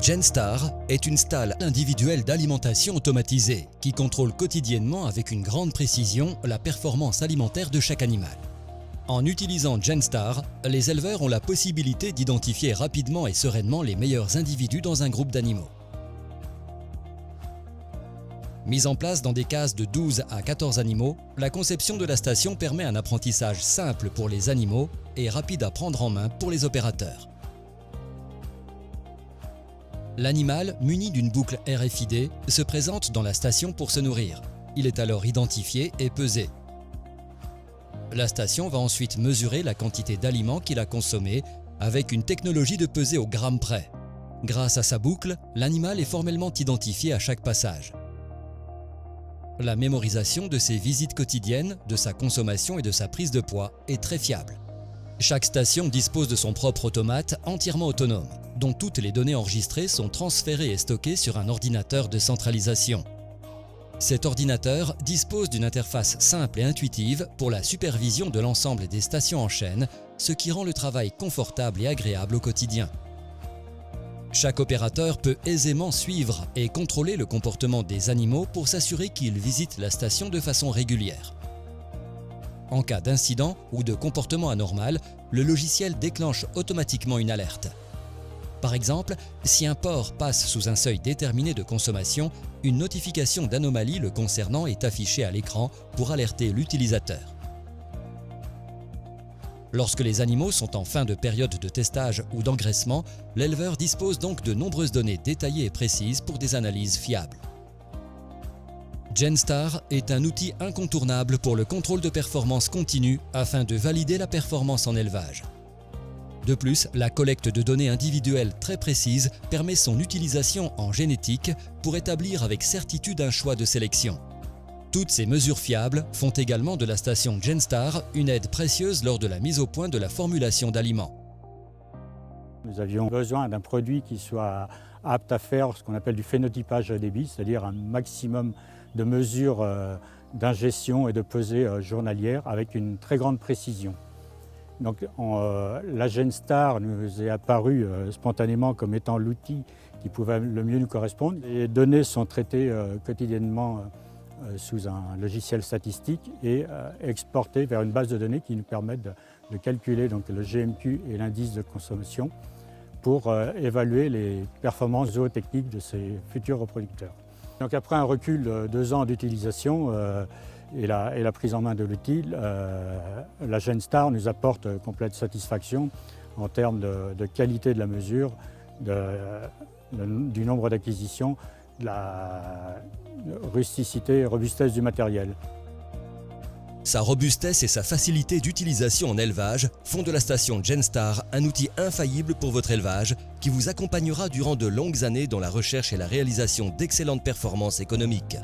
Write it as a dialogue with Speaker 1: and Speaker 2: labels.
Speaker 1: Genstar est une stalle individuelle d'alimentation automatisée qui contrôle quotidiennement avec une grande précision la performance alimentaire de chaque animal. En utilisant Genstar, les éleveurs ont la possibilité d'identifier rapidement et sereinement les meilleurs individus dans un groupe d'animaux. Mise en place dans des cases de 12 à 14 animaux, la conception de la station permet un apprentissage simple pour les animaux et rapide à prendre en main pour les opérateurs. L'animal, muni d'une boucle RFID, se présente dans la station pour se nourrir. Il est alors identifié et pesé. La station va ensuite mesurer la quantité d'aliments qu'il a consommé avec une technologie de pesée au gramme près. Grâce à sa boucle, l'animal est formellement identifié à chaque passage. La mémorisation de ses visites quotidiennes, de sa consommation et de sa prise de poids est très fiable. Chaque station dispose de son propre automate entièrement autonome, dont toutes les données enregistrées sont transférées et stockées sur un ordinateur de centralisation. Cet ordinateur dispose d'une interface simple et intuitive pour la supervision de l'ensemble des stations en chaîne, ce qui rend le travail confortable et agréable au quotidien. Chaque opérateur peut aisément suivre et contrôler le comportement des animaux pour s'assurer qu'ils visitent la station de façon régulière. En cas d'incident ou de comportement anormal, le logiciel déclenche automatiquement une alerte. Par exemple, si un porc passe sous un seuil déterminé de consommation, une notification d'anomalie le concernant est affichée à l'écran pour alerter l'utilisateur. Lorsque les animaux sont en fin de période de testage ou d'engraissement, l'éleveur dispose donc de nombreuses données détaillées et précises pour des analyses fiables. Genstar est un outil incontournable pour le contrôle de performance continue afin de valider la performance en élevage. De plus, la collecte de données individuelles très précises permet son utilisation en génétique pour établir avec certitude un choix de sélection. Toutes ces mesures fiables font également de la station Genstar une aide précieuse lors de la mise au point de la formulation d'aliments.
Speaker 2: Nous avions besoin d'un produit qui soit apte à faire ce qu'on appelle du phénotypage débit, c'est-à-dire un maximum de mesures d'ingestion et de pesée journalière avec une très grande précision. Donc, la Genstar nous est apparue spontanément comme étant l'outil qui pouvait le mieux nous correspondre. Les données sont traitées quotidiennement sous un logiciel statistique et exportées vers une base de données qui nous permet de calculer donc, le GMQ et l'indice de consommation pour évaluer les performances zootechniques de ces futurs reproducteurs. Donc, après un recul de 2 ans d'utilisation et la prise en main de l'outil, la Genstar nous apporte complète satisfaction en termes de qualité de la mesure, du nombre d'acquisitions, de la rusticité et robustesse du matériel.
Speaker 1: Sa robustesse et sa facilité d'utilisation en élevage font de la station Genstar un outil infaillible pour votre élevage qui vous accompagnera durant de longues années dans la recherche et la réalisation d'excellentes performances économiques.